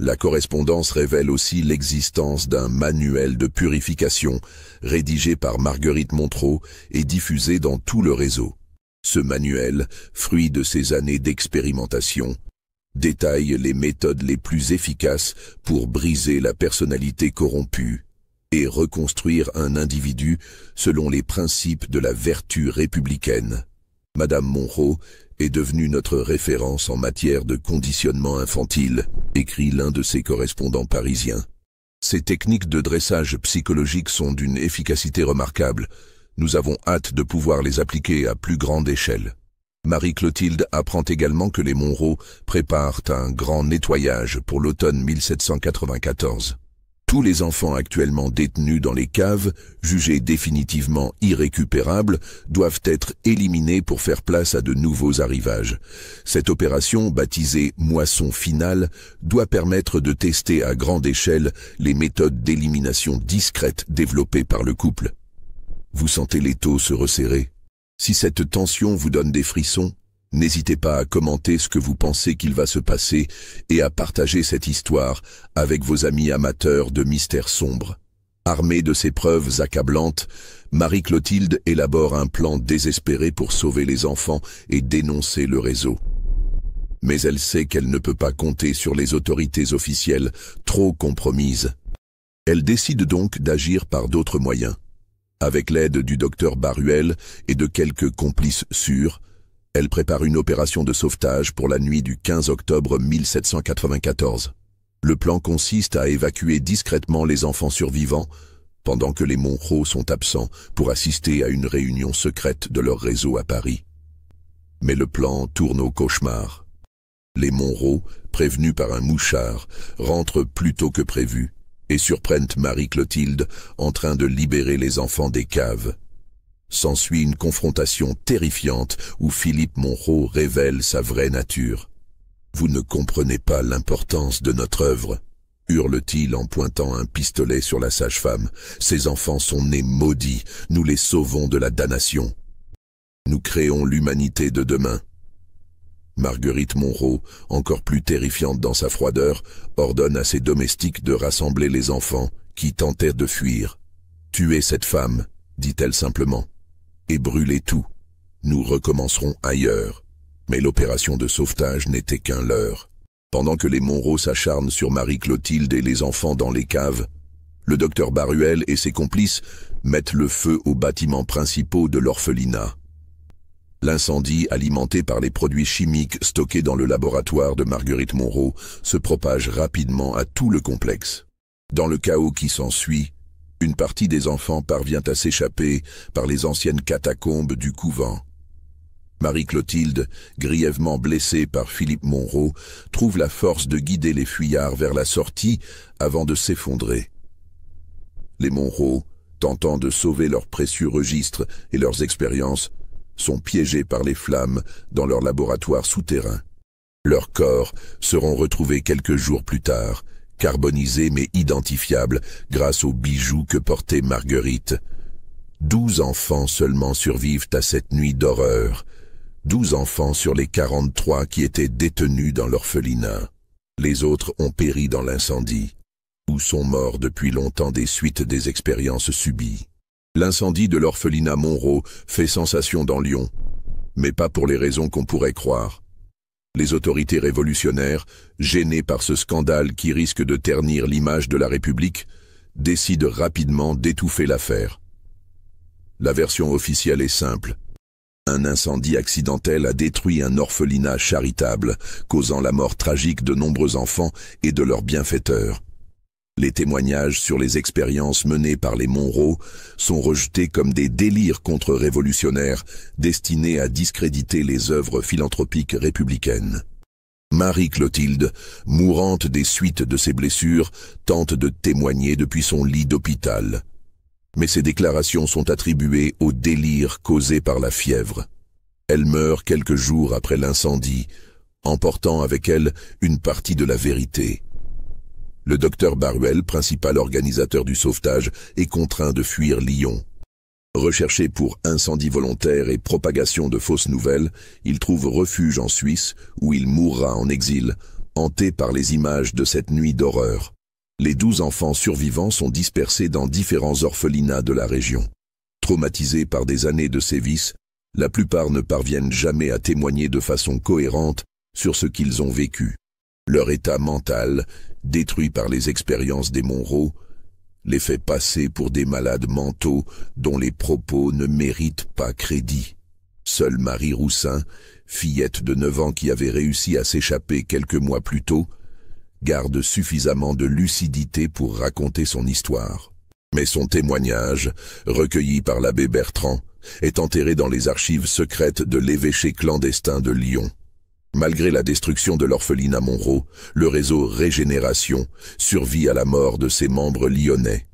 La correspondance révèle aussi l'existence d'un manuel de purification rédigé par Marguerite Montereau et diffusé dans tout le réseau. Ce manuel, fruit de ses années d'expérimentation, détaille les méthodes les plus efficaces pour briser la personnalité corrompue et reconstruire un individu selon les principes de la vertu républicaine. Madame Montereau est devenue notre référence en matière de conditionnement infantile, écrit l'un de ses correspondants parisiens. Ces techniques de dressage psychologique sont d'une efficacité remarquable. Nous avons hâte de pouvoir les appliquer à plus grande échelle. Marie-Clotilde apprend également que les Montereau préparent un grand nettoyage pour l'automne 1794. Tous les enfants actuellement détenus dans les caves, jugés définitivement irrécupérables, doivent être éliminés pour faire place à de nouveaux arrivages. Cette opération, baptisée « moisson finale », doit permettre de tester à grande échelle les méthodes d'élimination discrète développées par le couple. Vous sentez l'étau se resserrer? Si cette tension vous donne des frissons, n'hésitez pas à commenter ce que vous pensez qu'il va se passer et à partager cette histoire avec vos amis amateurs de mystères sombres. Armée de ces preuves accablantes, Marie-Clotilde élabore un plan désespéré pour sauver les enfants et dénoncer le réseau. Mais elle sait qu'elle ne peut pas compter sur les autorités officielles, trop compromises. Elle décide donc d'agir par d'autres moyens. Avec l'aide du docteur Baruel et de quelques complices sûrs, elle prépare une opération de sauvetage pour la nuit du 15 octobre 1794. Le plan consiste à évacuer discrètement les enfants survivants pendant que les Montereau sont absents pour assister à une réunion secrète de leur réseau à Paris. Mais le plan tourne au cauchemar. Les Montereau, prévenus par un mouchard, rentrent plus tôt que prévu et surprennent Marie-Clotilde en train de libérer les enfants des caves. S'ensuit une confrontation terrifiante où Philippe Montereau révèle sa vraie nature. « Vous ne comprenez pas l'importance de notre œuvre », hurle-t-il en pointant un pistolet sur la sage-femme. « Ces enfants sont nés maudits, nous les sauvons de la damnation. Nous créons l'humanité de demain. » Marguerite Montereau, encore plus terrifiante dans sa froideur, ordonne à ses domestiques de rassembler les enfants qui tentèrent de fuir. « Tuez cette femme », dit-elle simplement, « et brûlez tout. Nous recommencerons ailleurs. » Mais l'opération de sauvetage n'était qu'un leurre. Pendant que les Montereau s'acharnent sur Marie-Clotilde et les enfants dans les caves, le docteur Baruel et ses complices mettent le feu aux bâtiments principaux de l'orphelinat. L'incendie, alimenté par les produits chimiques stockés dans le laboratoire de Marguerite Montereau, se propage rapidement à tout le complexe. Dans le chaos qui s'ensuit, une partie des enfants parvient à s'échapper par les anciennes catacombes du couvent. Marie-Clotilde, grièvement blessée par Philippe Montereau, trouve la force de guider les fuyards vers la sortie avant de s'effondrer. Les Montereau, tentant de sauver leurs précieux registres et leurs expériences, sont piégés par les flammes dans leur laboratoire souterrain. Leurs corps seront retrouvés quelques jours plus tard, carbonisés mais identifiables grâce aux bijoux que portait Marguerite. 12 enfants seulement survivent à cette nuit d'horreur. 12 enfants sur les 43 qui étaient détenus dans l'orphelinat. Les autres ont péri dans l'incendie, ou sont morts depuis longtemps des suites des expériences subies. L'incendie de l'orphelinat Montereau fait sensation dans Lyon, mais pas pour les raisons qu'on pourrait croire. Les autorités révolutionnaires, gênées par ce scandale qui risque de ternir l'image de la République, décident rapidement d'étouffer l'affaire. La version officielle est simple. Un incendie accidentel a détruit un orphelinat charitable, causant la mort tragique de nombreux enfants et de leurs bienfaiteurs. Les témoignages sur les expériences menées par les Monroe sont rejetés comme des délires contre-révolutionnaires destinés à discréditer les œuvres philanthropiques républicaines. Marie-Clotilde, mourante des suites de ses blessures, tente de témoigner depuis son lit d'hôpital. Mais ses déclarations sont attribuées au délire causé par la fièvre. Elle meurt quelques jours après l'incendie, emportant avec elle une partie de la vérité. Le docteur Baruel, principal organisateur du sauvetage, est contraint de fuir Lyon. Recherché pour incendie volontaire et propagation de fausses nouvelles, il trouve refuge en Suisse, où il mourra en exil, hanté par les images de cette nuit d'horreur. Les 12 enfants survivants sont dispersés dans différents orphelinats de la région. Traumatisés par des années de sévices, la plupart ne parviennent jamais à témoigner de façon cohérente sur ce qu'ils ont vécu. Leur état mental, détruit par les expériences des Monroe, les fait passer pour des malades mentaux dont les propos ne méritent pas crédit. Seule Marie Roussin, fillette de 9 ans qui avait réussi à s'échapper quelques mois plus tôt, garde suffisamment de lucidité pour raconter son histoire. Mais son témoignage, recueilli par l'abbé Bertrand, est enterré dans les archives secrètes de l'évêché clandestin de Lyon. Malgré la destruction de l'orphelinat Monroe, le réseau Régénération survit à la mort de ses membres lyonnais.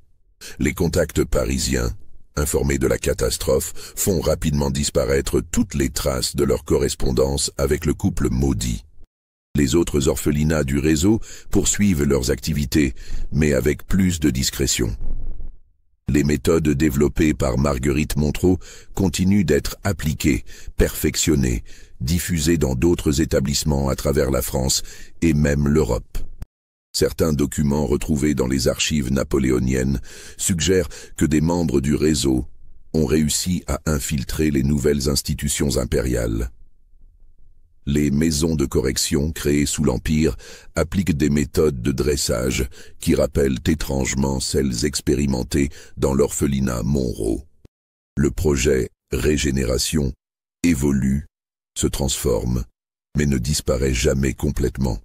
Les contacts parisiens, informés de la catastrophe, font rapidement disparaître toutes les traces de leur correspondance avec le couple maudit. Les autres orphelinats du réseau poursuivent leurs activités, mais avec plus de discrétion. Les méthodes développées par Marguerite Montereau continuent d'être appliquées, perfectionnées, diffusées dans d'autres établissements à travers la France et même l'Europe. Certains documents retrouvés dans les archives napoléoniennes suggèrent que des membres du réseau ont réussi à infiltrer les nouvelles institutions impériales. Les maisons de correction créées sous l'Empire appliquent des méthodes de dressage qui rappellent étrangement celles expérimentées dans l'orphelinat Monroe. Le projet Régénération évolue, se transforme, mais ne disparaît jamais complètement.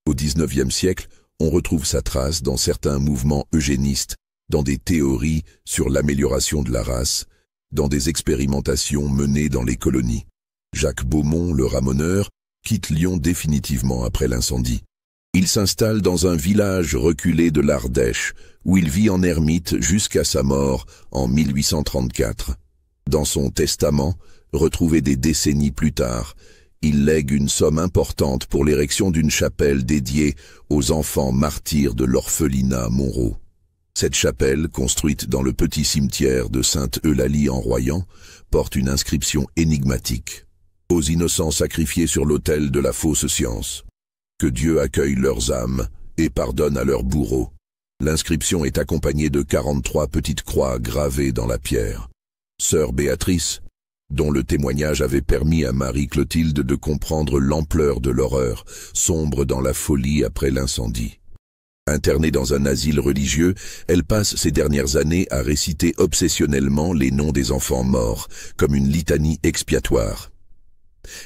Au XIXe siècle, on retrouve sa trace dans certains mouvements eugénistes, dans des théories sur l'amélioration de la race, dans des expérimentations menées dans les colonies. Jacques Beaumont, le ramoneur, quitte Lyon définitivement après l'incendie. Il s'installe dans un village reculé de l'Ardèche, où il vit en ermite jusqu'à sa mort en 1834. Dans son testament, retrouvé des décennies plus tard, il lègue une somme importante pour l'érection d'une chapelle dédiée aux enfants martyrs de l'orphelinat Monroe. Cette chapelle, construite dans le petit cimetière de Sainte-Eulalie en Royan, porte une inscription énigmatique. Aux innocents sacrifiés sur l'autel de la fausse science. Que Dieu accueille leurs âmes et pardonne à leurs bourreaux. L'inscription est accompagnée de 43 petites croix gravées dans la pierre. Sœur Béatrice, dont le témoignage avait permis à Marie-Clotilde de comprendre l'ampleur de l'horreur, sombre dans la folie après l'incendie. Internée dans un asile religieux, elle passe ses dernières années à réciter obsessionnellement les noms des enfants morts, comme une litanie expiatoire.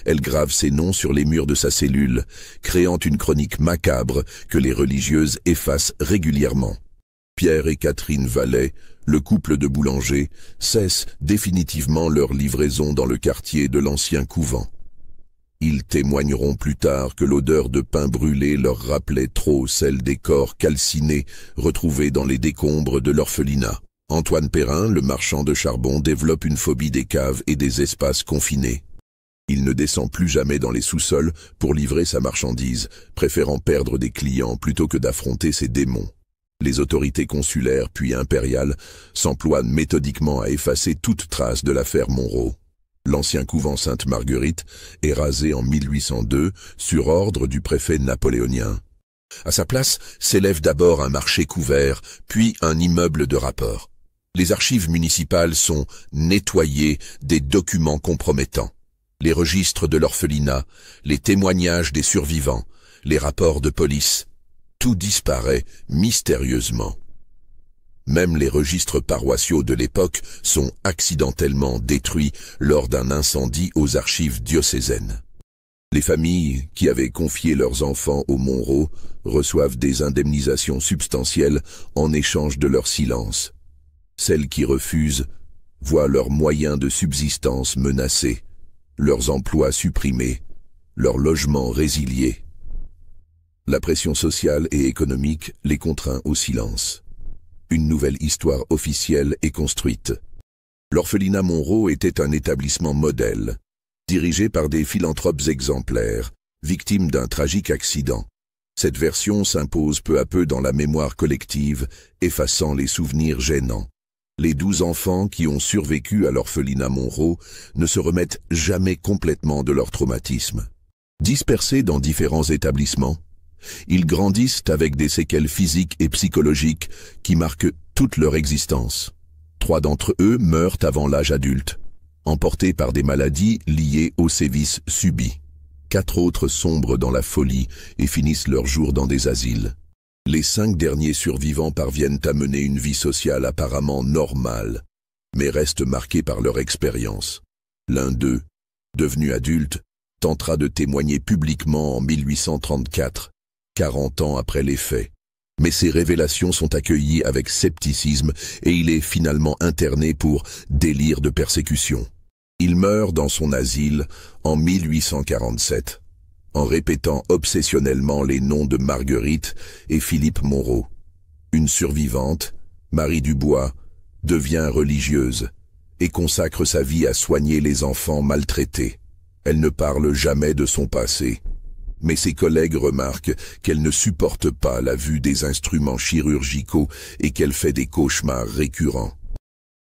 Elle grave ces noms sur les murs de sa cellule, créant une chronique macabre que les religieuses effacent régulièrement. Pierre et Catherine Vallet, le couple de boulangers, cessent définitivement leur livraison dans le quartier de l'ancien couvent. Ils témoigneront plus tard que l'odeur de pain brûlé leur rappelait trop celle des corps calcinés retrouvés dans les décombres de l'orphelinat. Antoine Perrin, le marchand de charbon, développe une phobie des caves et des espaces confinés. Il ne descend plus jamais dans les sous-sols pour livrer sa marchandise, préférant perdre des clients plutôt que d'affronter ses démons. Les autorités consulaires puis impériales s'emploient méthodiquement à effacer toute trace de l'affaire Monroe. L'ancien couvent Sainte-Marguerite est rasé en 1802 sur ordre du préfet napoléonien. À sa place s'élève d'abord un marché couvert, puis un immeuble de rapport. Les archives municipales sont nettoyées des documents compromettants. Les registres de l'orphelinat, les témoignages des survivants, les rapports de police, tout disparaît mystérieusement. Même les registres paroissiaux de l'époque sont accidentellement détruits lors d'un incendie aux archives diocésaines. Les familles qui avaient confié leurs enfants au Monro reçoivent des indemnisations substantielles en échange de leur silence. Celles qui refusent voient leurs moyens de subsistance menacés, leurs emplois supprimés, leurs logements résiliés. La pression sociale et économique les contraint au silence. Une nouvelle histoire officielle est construite. L'orphelinat Monro était un établissement modèle, dirigé par des philanthropes exemplaires, victimes d'un tragique accident. Cette version s'impose peu à peu dans la mémoire collective, effaçant les souvenirs gênants. Les 12 enfants qui ont survécu à l'orphelinat Monro ne se remettent jamais complètement de leur traumatisme. Dispersés dans différents établissements, ils grandissent avec des séquelles physiques et psychologiques qui marquent toute leur existence. 3 d'entre eux meurent avant l'âge adulte, emportés par des maladies liées aux sévices subis. 4 autres sombrent dans la folie et finissent leurs jours dans des asiles. Les 5 derniers survivants parviennent à mener une vie sociale apparemment normale, mais restent marqués par leur expérience. L'un d'eux, devenu adulte, tentera de témoigner publiquement en 1834, 40 ans après les faits. Mais ces révélations sont accueillies avec scepticisme et il est finalement interné pour délire de persécution. Il meurt dans son asile en 1847, en répétant obsessionnellement les noms de Marguerite et Philippe Monro. Une survivante, Marie Dubois, devient religieuse et consacre sa vie à soigner les enfants maltraités. Elle ne parle jamais de son passé, mais ses collègues remarquent qu'elle ne supporte pas la vue des instruments chirurgicaux et qu'elle fait des cauchemars récurrents.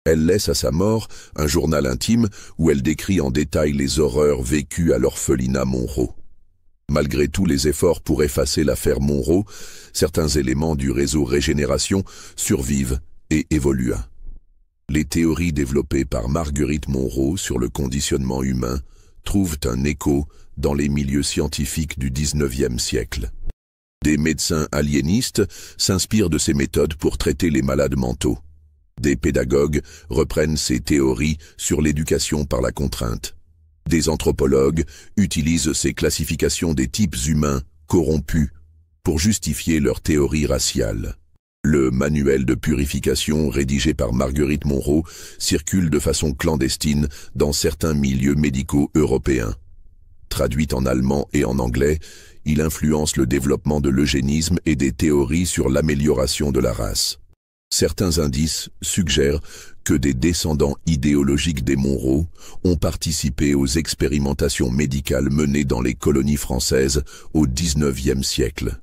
Elle laisse à sa mort un journal intime où elle décrit en détail les horreurs vécues à l'orphelinat Monro. Malgré tous les efforts pour effacer l'affaire Monro, certains éléments du réseau Régénération survivent et évoluent. Les théories développées par Marguerite Monro sur le conditionnement humain trouvent un écho dans les milieux scientifiques du XIXe siècle. Des médecins aliénistes s'inspirent de ces méthodes pour traiter les malades mentaux. Des pédagogues reprennent ces théories sur l'éducation par la contrainte. Des anthropologues utilisent ces classifications des types humains corrompus pour justifier leurs théories raciales. Le manuel de purification rédigé par Marguerite Monro circule de façon clandestine dans certains milieux médicaux européens. Traduit en allemand et en anglais, il influence le développement de l'eugénisme et des théories sur l'amélioration de la race. Certains indices suggèrent que des descendants idéologiques des Monro ont participé aux expérimentations médicales menées dans les colonies françaises au XIXe siècle.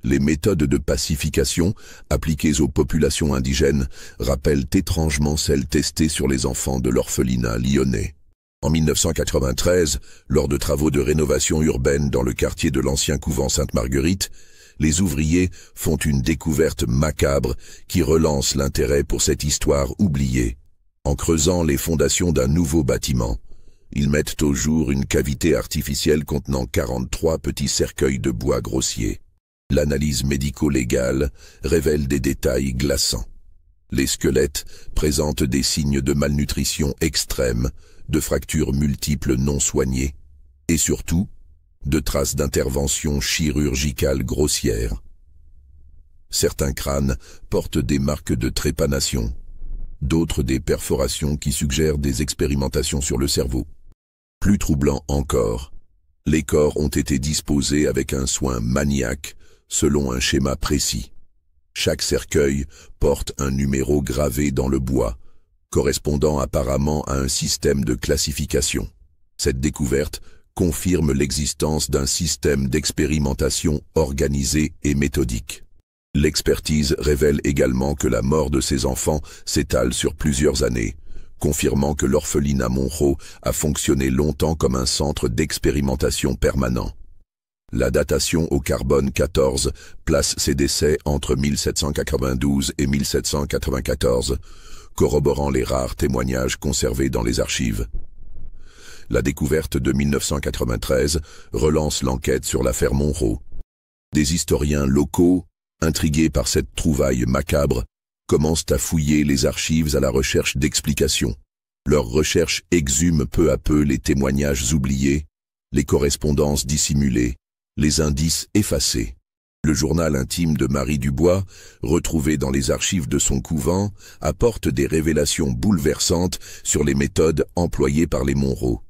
Les méthodes de pacification appliquées aux populations indigènes rappellent étrangement celles testées sur les enfants de l'orphelinat lyonnais. En 1993, lors de travaux de rénovation urbaine dans le quartier de l'ancien couvent Sainte-Marguerite, les ouvriers font une découverte macabre qui relance l'intérêt pour cette histoire oubliée. En creusant les fondations d'un nouveau bâtiment, ils mettent au jour une cavité artificielle contenant 43 petits cercueils de bois grossier. L'analyse médico-légale révèle des détails glaçants. Les squelettes présentent des signes de malnutrition extrême, de fractures multiples non soignées, et surtout, de traces d'interventions chirurgicales grossières. Certains crânes portent des marques de trépanation, d'autres des perforations qui suggèrent des expérimentations sur le cerveau. Plus troublant encore, les corps ont été disposés avec un soin maniaque, selon un schéma précis. Chaque cercueil porte un numéro gravé dans le bois, correspondant apparemment à un système de classification. Cette découverte confirme l'existence d'un système d'expérimentation organisé et méthodique. L'expertise révèle également que la mort de ces enfants s'étale sur plusieurs années, confirmant que l'orphelinat Monro a fonctionné longtemps comme un centre d'expérimentation permanent. La datation au carbone 14 place ces décès entre 1792 et 1794, corroborant les rares témoignages conservés dans les archives. La découverte de 1993 relance l'enquête sur l'affaire Monro. Des historiens locaux, intrigués par cette trouvaille macabre, commencent à fouiller les archives à la recherche d'explications. Leurs recherches exhument peu à peu les témoignages oubliés, les correspondances dissimulées, les indices effacés. Le journal intime de Marie Dubois, retrouvé dans les archives de son couvent, apporte des révélations bouleversantes sur les méthodes employées par les Monroe.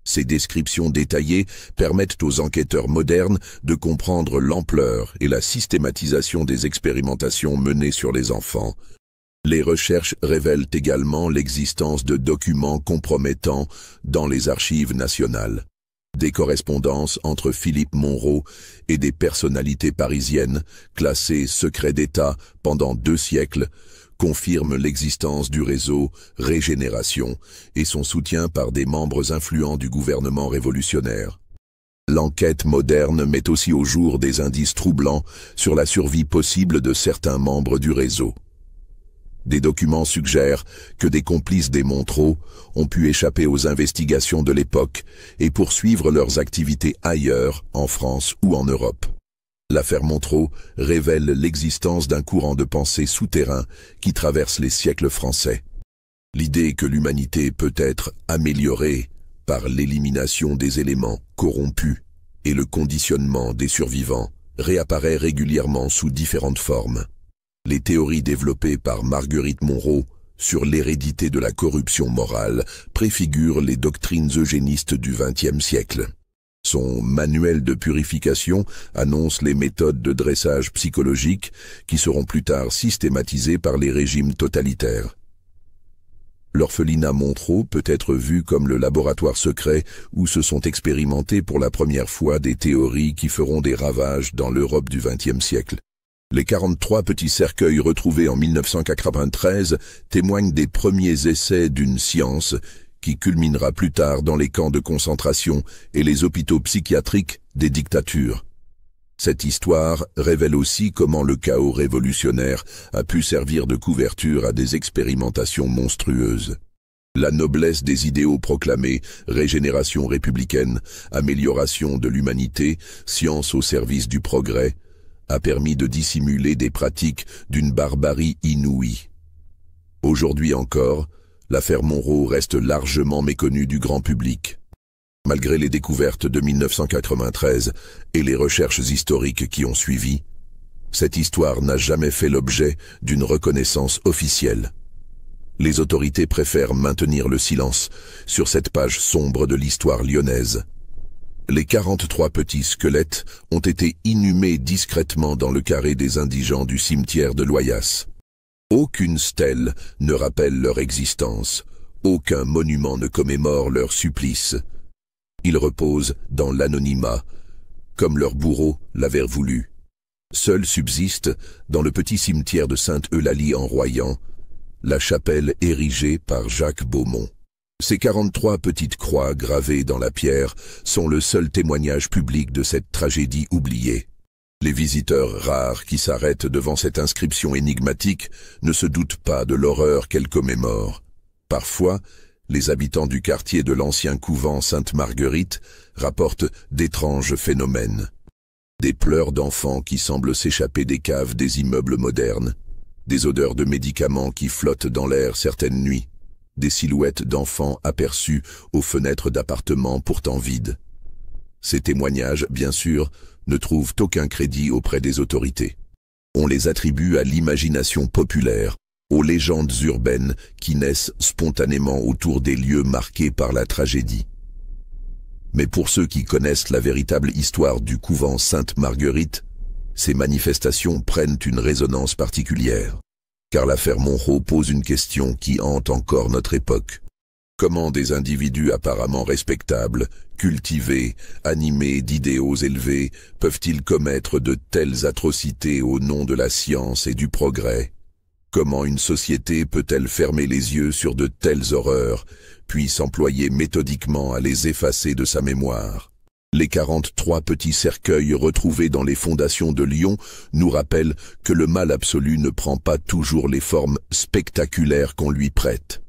Ces descriptions détaillées permettent aux enquêteurs modernes de comprendre l'ampleur et la systématisation des expérimentations menées sur les enfants. Les recherches révèlent également l'existence de documents compromettants dans les archives nationales. Des correspondances entre Philippe Monroe et des personnalités parisiennes, classées secret d'État pendant 2 siècles, confirment l'existence du réseau Régénération et son soutien par des membres influents du gouvernement révolutionnaire. L'enquête moderne met aussi au jour des indices troublants sur la survie possible de certains membres du réseau. Des documents suggèrent que des complices des Monroe ont pu échapper aux investigations de l'époque et poursuivre leurs activités ailleurs, en France ou en Europe. L'affaire Monroe révèle l'existence d'un courant de pensée souterrain qui traverse les siècles français. L'idée que l'humanité peut être améliorée par l'élimination des éléments corrompus et le conditionnement des survivants réapparaît régulièrement sous différentes formes. Les théories développées par Marguerite Monroe sur l'hérédité de la corruption morale préfigurent les doctrines eugénistes du XXe siècle. Son manuel de purification annonce les méthodes de dressage psychologique qui seront plus tard systématisées par les régimes totalitaires. L'orphelinat Monroe peut être vu comme le laboratoire secret où se sont expérimentées pour la première fois des théories qui feront des ravages dans l'Europe du XXe siècle. Les 43 petits cercueils retrouvés en 1993 témoignent des premiers essais d'une science qui culminera plus tard dans les camps de concentration et les hôpitaux psychiatriques des dictatures. Cette histoire révèle aussi comment le chaos révolutionnaire a pu servir de couverture à des expérimentations monstrueuses. La noblesse des idéaux proclamés, régénération républicaine, amélioration de l'humanité, science au service du progrès, a permis de dissimuler des pratiques d'une barbarie inouïe. Aujourd'hui encore, l'affaire Monroe reste largement méconnue du grand public. Malgré les découvertes de 1993 et les recherches historiques qui ont suivi, cette histoire n'a jamais fait l'objet d'une reconnaissance officielle. Les autorités préfèrent maintenir le silence sur cette page sombre de l'histoire lyonnaise. Les 43 petits squelettes ont été inhumés discrètement dans le carré des indigents du cimetière de Loyasse. Aucune stèle ne rappelle leur existence, aucun monument ne commémore leur supplice. Ils reposent dans l'anonymat, comme leurs bourreaux l'avaient voulu. Seul subsiste, dans le petit cimetière de Sainte-Eulalie en Royan, la chapelle érigée par Jacques Beaumont. Ces 43 petites croix gravées dans la pierre sont le seul témoignage public de cette tragédie oubliée. Les visiteurs rares qui s'arrêtent devant cette inscription énigmatique ne se doutent pas de l'horreur qu'elle commémore. Parfois, les habitants du quartier de l'ancien couvent Sainte-Marguerite rapportent d'étranges phénomènes. Des pleurs d'enfants qui semblent s'échapper des caves des immeubles modernes, des odeurs de médicaments qui flottent dans l'air certaines nuits, des silhouettes d'enfants aperçus aux fenêtres d'appartements pourtant vides. Ces témoignages, bien sûr, ne trouvent aucun crédit auprès des autorités. On les attribue à l'imagination populaire, aux légendes urbaines qui naissent spontanément autour des lieux marqués par la tragédie. Mais pour ceux qui connaissent la véritable histoire du couvent Sainte-Marguerite, ces manifestations prennent une résonance particulière. Car l'affaire Monroe pose une question qui hante encore notre époque. Comment des individus apparemment respectables, cultivés, animés d'idéaux élevés, peuvent-ils commettre de telles atrocités au nom de la science et du progrès? Comment une société peut-elle fermer les yeux sur de telles horreurs, puis s'employer méthodiquement à les effacer de sa mémoire? Les 43 petits cercueils retrouvés dans les fondations de Lyon nous rappellent que le mal absolu ne prend pas toujours les formes spectaculaires qu'on lui prête.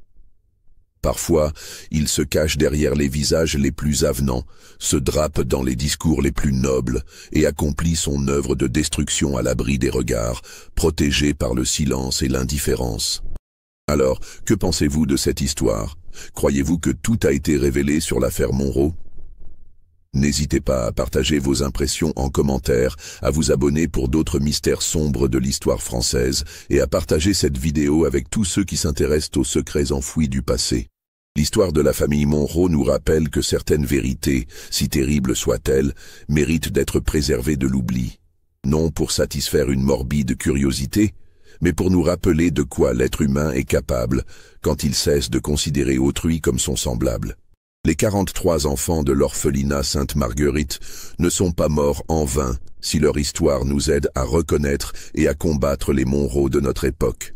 Parfois, ils se cachent derrière les visages les plus avenants, se drapent dans les discours les plus nobles et accomplissent son œuvre de destruction à l'abri des regards, protégés par le silence et l'indifférence. Alors, que pensez-vous de cette histoire? Croyez-vous que tout a été révélé sur l'affaire Monroe? N'hésitez pas à partager vos impressions en commentaire, à vous abonner pour d'autres mystères sombres de l'histoire française et à partager cette vidéo avec tous ceux qui s'intéressent aux secrets enfouis du passé. L'histoire de la famille Monroe nous rappelle que certaines vérités, si terribles soient-elles, méritent d'être préservées de l'oubli. Non pour satisfaire une morbide curiosité, mais pour nous rappeler de quoi l'être humain est capable quand il cesse de considérer autrui comme son semblable. Les 43 enfants de l'orphelinat Sainte-Marguerite ne sont pas morts en vain si leur histoire nous aide à reconnaître et à combattre les Monroe de notre époque.